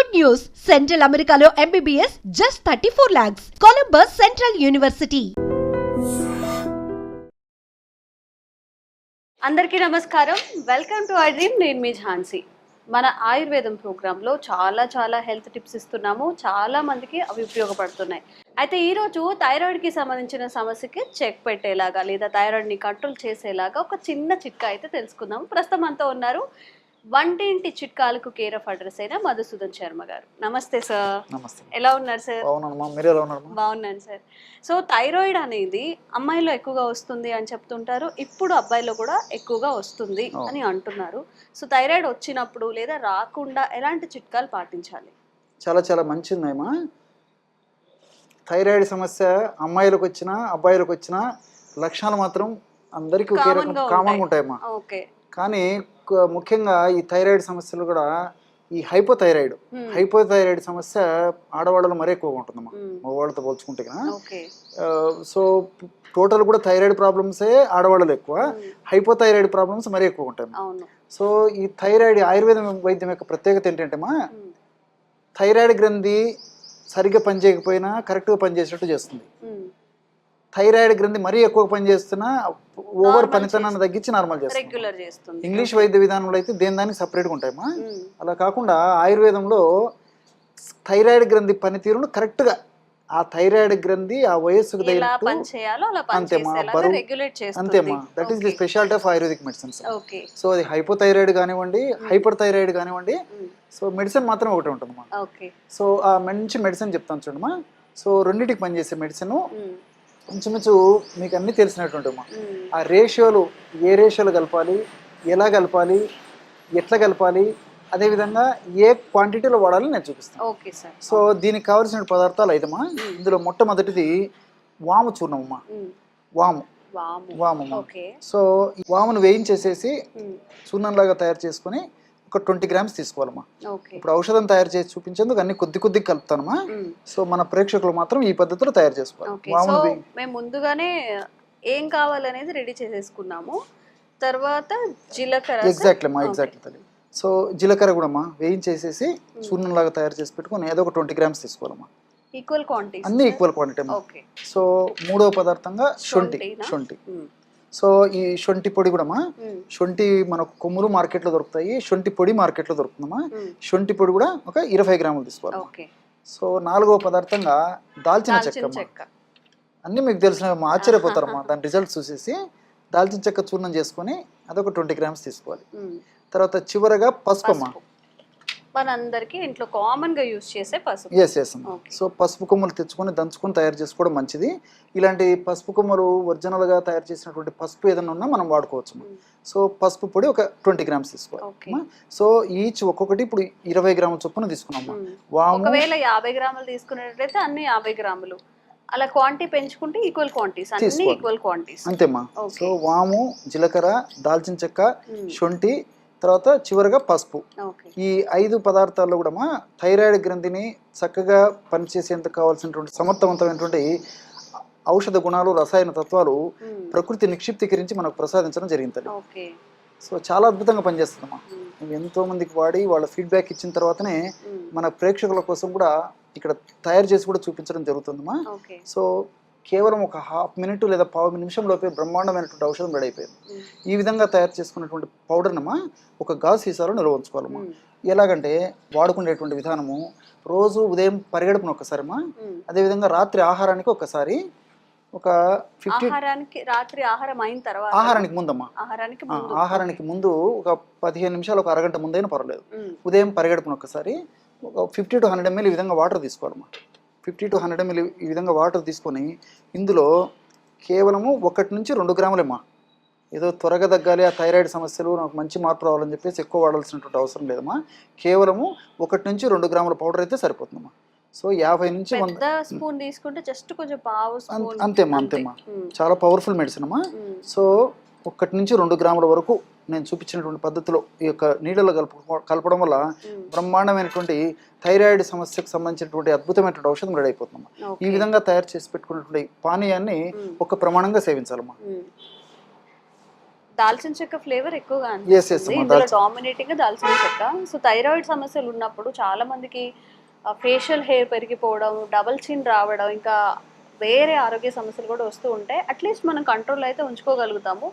Good news! Central Americano MBBS just 34 lakhs. Columbus Central University. అందరికీ నమస్కారం. Welcome to I dream. నేను మీ ఝాన్సీ. మన ఆయుర్వేదం ప్రోగ్రాంలో చాలా హెల్త్ టిప్స్ ఇస్తున్నాము. చాలా మందికి అవి ఉపయోగపడుతున్నాయి. అయితే ఈరోజు థైరాయిడ్కి సంబంధించిన సమస్యకి చెక్ పెట్టేలాగా లేదా థైరాయిడ్ని కంట్రోల్ చేసేలాగా ఒక చిన్న చిట్కా అయితే తెలుసుకుందాము. ప్రస్తుతం అంతా ఉన్నారు వంటింటి చిట్కాలకు కేర్ ఆఫ్ అడ్రస్ అయిన మధుసూదన్ శర్మ గారు. నమస్తే సార్. నమస్తే. ఎలా ఉన్నారు సార్? బాగున్నాను సార్. సో థైరాయిడ్ అనేది అమ్మాయిలో ఎక్కువగా వస్తుంది అని చెప్తుంటారు, ఇప్పుడు అబ్బాయిలో కూడా ఎక్కువగా వస్తుంది అని అంటున్నారు. సో థైరాయిడ్ వచ్చినప్పుడు లేదా రాకుండా ఎలాంటి చిట్కాలు పాటించాలి? చాలా మంచిదమ్మా. థైరాయిడ్ సమస్య అమ్మాయిలకు వచ్చినా అబ్బాయిలకు వచ్చినా లక్షణాలు మాత్రం అందరికీ ఒకే రకం కామన్గా ఉంటాయమ్మా. కానీ ముఖ్యంగా ఈ థైరాయిడ్ సమస్యలు కూడా ఈ హైపోథైరాయిడ్ సమస్య ఆడవాళ్ళలో మరీ ఎక్కువగా ఉంటుందమ్మా మగవాళ్ళతో పోల్చుకుంటే కదా. సో టోటల్ కూడా థైరాయిడ్ ప్రాబ్లమ్సే ఆడవాళ్ళలో ఎక్కువ, హైపోథైరాయిడ్ ప్రాబ్లమ్స్ మరీ ఎక్కువ ఉంటాయి. సో ఈ థైరాయిడ్ ఆయుర్వేదం వైద్యం యొక్క ప్రత్యేకత ఏంటంటేమా, థైరాయిడ్ గ్రంథి సరిగ్గా పనిచేయకపోయినా కరెక్ట్గా పనిచేసేటట్టు చేస్తుంది. థైరాయిడ్ గ్రంథి మరీ ఎక్కువ పనిచేస్తున్నా ఓవర్ పనితనాన్ని తగ్గించి నార్మల్ చేస్తుంది. ఇంగ్లీష్ వైద్య విధానంలో అయితే దానికి సపరేట్గా ఉంటాయమ్మా. అలా కాకుండా ఆయుర్వేదంలో థైరాయిడ్ గ్రంథి పనితీరును కరెక్ట్గా ఆ థైరాయిడ్ గ్రంథి ఆ వయస్సుకు అంతేమ్మా. That is the speciality of ayurvedic medicines. So అది హైపోథైరాయిడ్ కానివ్వండి, హైపర్ థైరాయిడ్ కానివ్వండి, సో మెడిసిన్ మాత్రం ఒకటే ఉంటుందమ్మా. సో ఆ మంచి మెడిసిన్ చెప్తాను చూడమ్మా. సో రెండింటికి పనిచేసే మెడిసిన్ కొంచెం మీకు అన్నీ తెలిసినటువంటి అమ్మా. ఆ రేషియోలు ఏ రేషియోలు కలపాలి, ఎలా కలపాలి, ఎట్లా కలపాలి, అదేవిధంగా ఏ క్వాంటిటీలో వాడాలి నేను చూపిస్తాను. సో దీనికి కావాల్సిన పదార్థాలు అయితేమా, ఇందులో మొట్టమొదటిది వాము చూర్ణం అమ్మా. వాము. సో వామును వేయించేసేసి చూర్ణంలాగా తయారు చేసుకొని ఒక 20 grams తీసుకోవాలమ్మా. ఇప్పుడు ఔషధం తయారు చేసి చూపించేందుకు అన్ని కొద్ది కలుపుతానమ్మా. సో మన ప్రేక్షకులు మాత్రం ఈ పద్ధతిలో తయారు చేసుకోవాలి. మేము ముందుగానే ఏం కావాలనేది రెడీ చేసేసుకున్నాము. తర్వాత జీలకర్ర. ఎగ్జాక్ట్లీ. సో జీలకర్ర కూడా అమ్మా వేయించేసేసి చూర్ణంలాగా తయారు చేసి పెట్టుకుని ఏదో ఒక 20 grams తీసుకోవాలమ్మా. ఈక్వల్ క్వాంటిటీ, అన్ని ఈక్వల్ క్వాంటిటీ అమ్మా. సో మూడవ పదార్థంగా శొంఠి. సో ఈ శొంఠి పొడి కూడా శొంఠి మనకు కొమ్ములు మార్కెట్లో దొరుకుతాయి, శొంఠి పొడి మార్కెట్లో దొరుకుతుందమ్మా. శొంఠి పొడి కూడా ఒక 20 grams తీసుకోవాలి. సో నాలుగవ పదార్థంగా దాల్చిన చెక్క. అన్ని మీకు తెలిసిన ఆశ్చర్యపోతారమ్మా దాని రిజల్ట్స్ చూసేసి. దాల్చిన చెక్క చూర్ణం చేసుకొని అదొక 20 grams తీసుకోవాలి. తర్వాత చివరగా పసుపు అమ్మా. మనందరికి ఇంట్లో కామన్ గా యూజ్ చేసే పసుపు. ఎస్ అమ్మా. సో పసుపు కొమ్మలు తెచ్చుకొని దంచుకొని తయారు చేసుకోవడం మంచిది. ఇలాంటి పసుపు కొమ్మలు ఒరిజినల్ గా తయారు చేసినటువంటి పసుపు ఏదైనా ఉన్నా మనం వాడుకోవచ్చు. సో పసుపు పొడి ఒక 20 grams తీసుకోవాలి. సో ఈచ్ ఒక్కొక్కటి ఇప్పుడు 20 grams చొప్పున తీసుకున్నాము. ఒకవేళ 50 grams తీసుకున్నట్లయితే అన్ని 50 grams, అలా క్వాంటిటీ పెంచుకుంటే ఈక్వల్ క్వాంటిటీస్, అన్ని ఈక్వల్ క్వాంటిటీస్ అంతేమ్మా. సో వాము, జీలకర్ర, దాల్చిన చెక్క, శొంఠి, తర్వాత చివరిగా పసుపు. ఈ 5 పదార్థాల్లో కూడా థైరాయిడ్ గ్రంథిని చక్కగా పనిచేసేందుకు కావాల్సినటువంటి సమర్థవంతమైనటువంటి ఔషధ గుణాలు, రసాయన తత్వాలు ప్రకృతి నిక్షిప్తీకరించి మనకు ప్రసాదించడం జరిగింది. సో చాలా అద్భుతంగా పనిచేస్తుందమ్మా. మేము ఎంతో మందికి వాడి వాళ్ళ ఫీడ్బ్యాక్ ఇచ్చిన తర్వాతనే మన ప్రేక్షకుల కోసం కూడా ఇక్కడ తయారు చేసి కూడా చూపించడం జరుగుతుందమ్మా. సో కేవలం ఒక ½ minute లేదా 15 నిమిషం లోపే బ్రహ్మాండమైనటువంటి ఔషధం రెడీ అయిపోయింది. ఈ విధంగా తయారు చేసుకున్నటువంటి పౌడర్నమ్మా ఒక గాజు సీసాలో నిల్వ ఉంచుకోవాలమ్మా. ఎలాగంటే వాడుకునేటువంటి విధానము, రోజు ఉదయం పరిగెడుపున ఒకసారమ్మా, అదేవిధంగా రాత్రి ఆహారానికి ఒకసారి, ఒక 50 రాత్రి ఆహారం అయిన తర్వాత, ఆహారానికి ముందమ్మా, ఆహారానికి ముందు ఒక 15 నిమిషాలు, ఒక అరగంట ముందైనా పర్వాలేదు. ఉదయం పరిగెడుపున ఒకసారి ఒక 50 to 100 ml ఈ విధంగా వాటర్ తీసుకోవాలమ్మా. 50 to 100 ml ఈ విధంగా వాటర్ తీసుకొని ఇందులో కేవలము 1 నుంచి 2 grams అమ్మా. ఏదో త్వరగా తగ్గాలి, ఆ థైరాయిడ్ సమస్యలు నాకు మంచి మార్పు రావాలని చెప్పేసి ఎక్కువ వాడాల్సినటువంటి అవసరం లేదమ్మా. కేవలము 1 నుంచి 2 grams పౌడర్ అయితే సరిపోతుందమ్మా. సో 50 నుంచి 100 స్పూన్ తీసుకుంటే జస్ట్ కొంచెం పావు స్పూన్ అంతేమ్మా. చాలా పవర్ఫుల్ మెడిసిన్ అమ్మా. సో 1 నుంచి 2 grams వరకు నేను చూపించినటువంటి పద్ధతిలో ఈ యొక్క నీళ్ళలో కలపడం వల్ల బ్రహ్మాండమైనటువంటి థైరాయిడ్ సమస్యకు సంబంధించినటువంటి అద్భుతమైనటువంటి ఔషధం రెడీ అయిపోతుందమ్మా. ఈ విధంగా తయారు చేసి పెట్టుకున్నటువంటి పానీయాన్ని ఒక ప్రమాణంగా సేవించాలమ్మా. దాల్చిన చెక్క ఫ్లేవర్ ఎక్కువగా Yes, yes, అనిపిస్తుంది అమ్మా, ఇందులో దాల్చిన- డామినేటింగ్ గా దాల్చిన చెక్క. సో థైరాయిడ్ సమస్యలు ఉన్నప్పుడు చాలా మందికి ఫేషియల్ హెయిర్ పెరిగిపోవడం, డబల్ చిన్ రావడం, ఇంకా వేరే ఆరోగ్య సమస్యలు కూడా వస్తూ ఉంటాయి. అట్లీస్ట్ మనం కంట్రోల్ అయితే ఉంచుకోగలుగుతాము.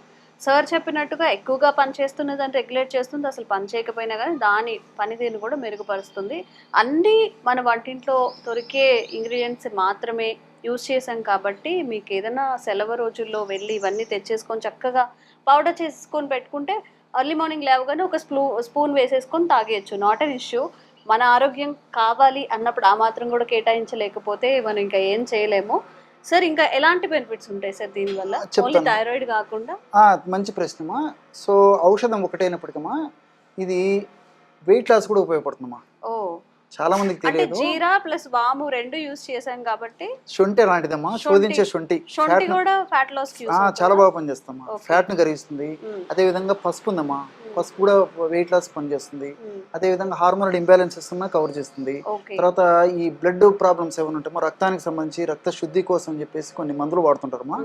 సార్ చెప్పినట్టుగా ఎక్కువగా పని చేస్తున్నదని రెగ్యులేట్ చేస్తుంది, అసలు పని చేయకపోయినా కానీ దాని పనితీరుని కూడా మెరుగుపరుస్తుంది. అన్నీ మన వంటింట్లో దొరికే ఇంగ్రీడియంట్స్ మాత్రమే యూస్ చేసాం కాబట్టి మీకు ఏదైనా సెలవు రోజుల్లో వెళ్ళి ఇవన్నీ తెచ్చేసుకొని చక్కగా పౌడర్ చేసుకొని పెట్టుకుంటే ఎర్లీ మార్నింగ్ లేవగానే ఒక స్పూన్ వేసేసుకొని తాగేయచ్చు. Not an issue. మన ఆరోగ్యం కావాలి అన్నప్పుడు ఆ మాత్రం కూడా కేటాయించలేకపోతే మనం ఇంకా ఏం చేయలేము. సార్ ఇంకా ఎలాంటి బెనిఫిట్స్ ఉంటాయి సార్ దీనివల్ల, ఓన్లీ థైరాయిడ్ కాకుండా? మంచి ప్రశ్నమా. సో ఔషధం ఒకటైనప్పటికమ్మా ఇది వెయిట్ లాస్ కూడా ఉపయోగపడుతుందమ్మా. ఓ, చాలా మందికి అంటే తెలియదు. జీరా ప్లస్ వాము రెండు యూస్ చేసాం కాబట్టి. శొంఠి అలాంటిదమ్మా, శోధించే శొంఠి శొంఠి కూడా ఫ్యాట్ లాస్ కి చాలా బాగా పనిచేస్తామా. ఫ్యాట్ ని కరిగిస్తుంది. అదే విధంగా పసుపు ఉందమ్మా, పసుపు కూడా వెయిట్ లాస్ పనిచేస్తుంది. అదే విధంగా హార్మోనల్ ఇంబ్యాలెన్సెస్ ఉన్నా కవర్ చేస్తుంది. తర్వాత ఈ బ్లడ్ ప్రాబ్లమ్స్ ఏమైనా ఉంటామో రక్తానికి సంబంధించి రక్త శుద్ధి కోసం అని చెప్పేసి కొన్ని మందులు వాడుతుంటారమ్మా.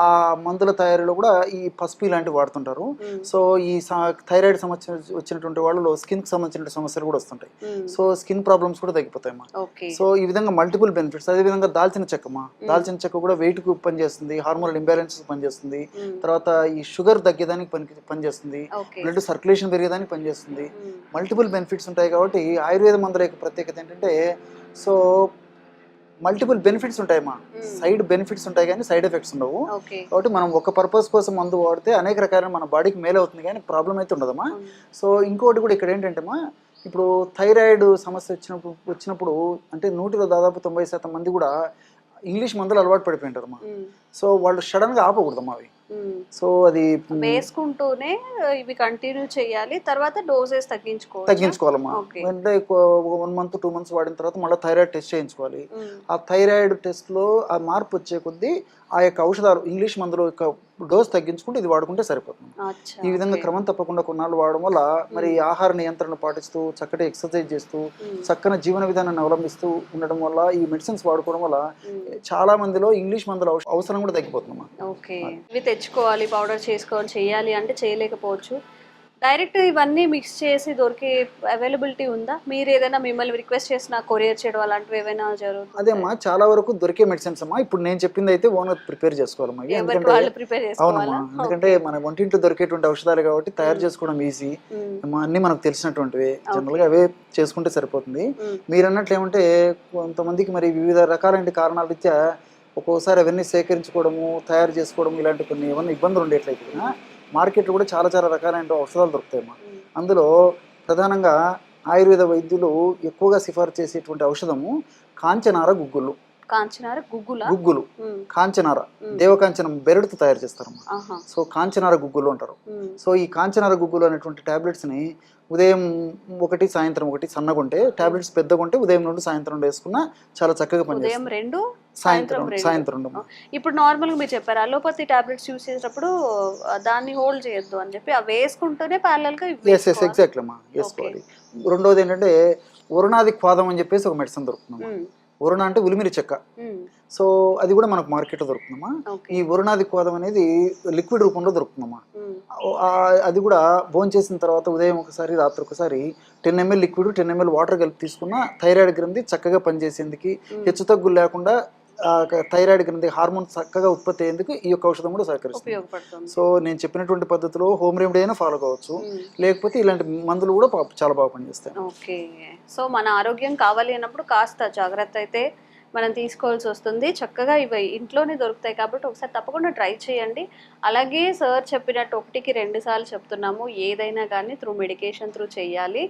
ఆ మందుల తయారీలో కూడా ఈ పసుపు ఇలాంటివి వాడుతుంటారు. సో ఈ థైరాయిడ్ సమస్య వచ్చినటువంటి వాళ్ళలో స్కిన్ కి సంబంధించిన సమస్యలు కూడా వస్తుంటాయి. సో స్కిన్ ప్రాబ్లమ్స్ కూడా తగ్గిపోతాయమ్మా. సో ఈ విధంగా మల్టిపుల్ బెనిఫిట్స్. అదే విధంగా దాల్చిన చెక్కమ్మా, దాల్చిన చెక్క కూడా వెయిట్ కు పనిచేస్తుంది, హార్మోనల్ ఇంబ్యాలెన్సెస్ పనిచేస్తుంది. తర్వాత ఈ షుగర్ తగ్గేదానికి పనిచేస్తుంది, బ్లడ్ సర్క్యులేషన్ పెరిగేదానికి పనిచేస్తుంది. మల్టిపుల్ బెనిఫిట్స్ ఉంటాయి కాబట్టి ఆయుర్వేద మందుల యొక్క ప్రత్యేకత ఏంటంటే సో మల్టిపుల్ బెనిఫిట్స్ ఉంటాయమ్మా. సైడ్ బెనిఫిట్స్ ఉంటాయి కానీ సైడ్ ఎఫెక్ట్స్ ఉండవు. కాబట్టి మనం ఒక పర్పస్ కోసం మందు వాడితే అనేక రకాల మన బాడీకి మేలు అవుతుంది కానీ ప్రాబ్లం అయితే ఉండదమ్మా. సో ఇంకోటి కూడా ఇక్కడ ఏంటంటేమ్మా, ఇప్పుడు థైరాయిడ్ సమస్య వచ్చినప్పుడు అంటే 100లో దాదాపు 90% మంది కూడా ఇంగ్లీష్ మందులు అలవాటు పడిపోయింటారమ్మా. సో వాళ్ళు సడన్ గా ఆపకూడదమ్మా అవి. సో అది వేసుకుంటూనే ఇవి కంటిన్యూ చేయాలి, తర్వాత డోసెస్ తగ్గించుకోవాలమ్మా. అంటే 1 month 2 months వాడిన తర్వాత మళ్ళీ థైరాయిడ్ టెస్ట్ చేయించుకోవాలి. ఆ థైరాయిడ్ టెస్ట్ లో ఆ మార్పు వచ్చే కొద్దీ ఆ యొక్క ఔషధాలు ఇంగ్లీష్ మందుల యొక్క డోస్ తగ్గించుకుంటే ఇది వాడుకుంటే సరిపోతుంది. ఈ విధంగా క్రమం తప్పకుండా కొన్నాళ్ళు వాడడం వల్ల మరి ఆహార నియంత్రణ పాటిస్తూ చక్కటి ఎక్సర్సైజ్ చేస్తూ చక్కని జీవన విధానాన్ని అవలంబిస్తూ ఉండడం వల్ల ఈ మెడిసిన్స్ వాడుకోవడం వల్ల చాలా మందిలో ఇంగ్లీష్ మందుల అవసరం కూడా తగ్గిపోతుందమ్మా. ఓకే, ఇవి తెచ్చుకోవాలి, పౌడర్ చేసుకోవాలి, చేయాలి అంటే చేయలేకపోవచ్చు. డైరెక్ట్ ఇవన్నీ మిక్స్ చేసి దొరికే అవైలబిలిటీ ఉందా? మీరు ఏదైనా మిమ్మల్ని రిక్వెస్ట్ చేసిన కొరియర్ చేయడం అలాంటివి ఏమైనా జరుగుతుంది? అదేమ్మా, చాలా వరకు దొరికే మెడిసిన్స్ అమ్మా. ఇప్పుడు నేను చెప్పింది అయితే ఓన్గా ప్రిపేర్ చేసుకోవాలమ్మా. అవునమ్మా, ఎందుకంటే మన వంటింట్లో దొరికేటువంటి ఔషధాలు కాబట్టి తయారు చేసుకోవడం ఈజీ. అన్ని మనకు తెలిసినటువంటివి, జనరల్ గా అవే చేసుకుంటే సరిపోతుంది. మీరు అన్నట్లు ఏమంటే కొంతమందికి మరి వివిధ రకాలైన కారణాల రీత్యా ఒక్కోసారి అవన్నీ సేకరించుకోవడము, తయారు చేసుకోవడం ఇలాంటి కొన్ని ఏమన్నా ఇబ్బందులు ఉండేట్లయితే మార్కెట్లో కూడా చాలా చాలా రకాలైన ఔషధాలు దొరుకుతాయమ్మా. అందులో ప్రధానంగా ఆయుర్వేద వైద్యులు ఎక్కువగా సిఫార్సు చేసేటువంటి ఔషధము కాంచనార గుగ్గులు. గుగ్గులు కాంచనార, దేవకాంచనం బెరడుతో తయారు చేస్తారమ్మా. సో కాంచనార గుగ్గులు అంటారు. సో ఈ కాంచనార గుగ్గులు అనేటువంటి టాబ్లెట్స్ ని ఉదయం 1 సాయంత్రం 1 సన్నగుంటే, టాబ్లెట్స్ పెద్దగుంటే ఉదయం 2 సాయంత్రం వేసుకున్నా చాలా చక్కగా పనిచేస్తుంది. సాయంత్రం. ఇప్పుడు నార్మల్ గా మీరు చెప్పారు అలోపతి టాబ్లెట్స్ యూస్ చేసేటప్పుడు దాన్ని హోల్డ్ చేయొద్దు అని చెప్పి, అవి వేసుకుంటూనే ప్యారలల్ గా ఎగ్జాక్ట్లీ అమ్మా వేసుకోవాలి. రెండోది ఏంటంటే వరుణాది క్వాదం అని చెప్పేసి ఒక మెడిసిన్ దొరుకుతుంది. వరుణ అంటే ఉలిమిరి చెక్క. సో అది కూడా మనకు మార్కెట్లో దొరుకుతుందమ్మా. ఈ వరుణాది క్వాదం అనేది లిక్విడ్ రూపంలో దొరుకుతుందమ్మా. అది కూడా భోజనం చేసిన తర్వాత ఉదయం ఒకసారి రాత్రి ఒకసారి 10 ml లిక్విడ్ 10 ml వాటర్ కలిపి తీసుకున్న థైరాయిడ్ గ్రంథి చక్కగా పనిచేసేందుకు, హెచ్చు తగ్గులు లేకుండా థైరాయిడ్ గ్రంథి హార్మోన్ చక్కగా ఉత్పత్తి అయ్యేందుకు ఈ యొక్క ఔషధం కూడా సహకరిస్తుంది. సో నేను చెప్పినటువంటి పద్ధతిలో హోమ్ రెమెడీ అయినా ఫాలో కావచ్చు, లేకపోతే ఇలాంటి మందులు కూడా చాలా బాగా పనిచేస్తాయి. ఓకే, సో మన ఆరోగ్యం కావాలి అన్నప్పుడు కాస్త జాగ్రత్త అయితే మనం తీసుకోవాల్సి వస్తుంది. చక్కగా ఇవి ఇంట్లోనే దొరుకుతాయి కాబట్టి ఒకసారి తప్పకుండా ట్రై చేయండి. అలాగే సార్ చెప్పినట్టు 1కి 2 సార్లు చెప్తున్నాము, ఏదైనా కానీ త్రూ మెడికేషన్ త్రూ చేయాలి.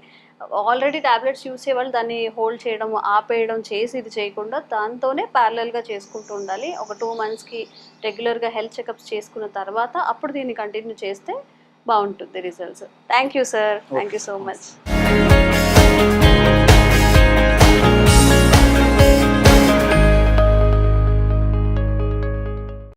ఆల్రెడీ టాబ్లెట్స్ యూస్ చేయాలి, దాన్ని హోల్డ్ చేయడం ఆపేయడం చేసి ఇది చేయకుండా దాంతోనే ప్యారలల్గా చేసుకుంటూ ఉండాలి. ఒక 2 monthsకి రెగ్యులర్గా హెల్త్ చెకప్స్ చేసుకున్న తర్వాత అప్పుడు దీన్ని కంటిన్యూ చేస్తే బాగుంటుంది results. Thank you sir, thank you so much.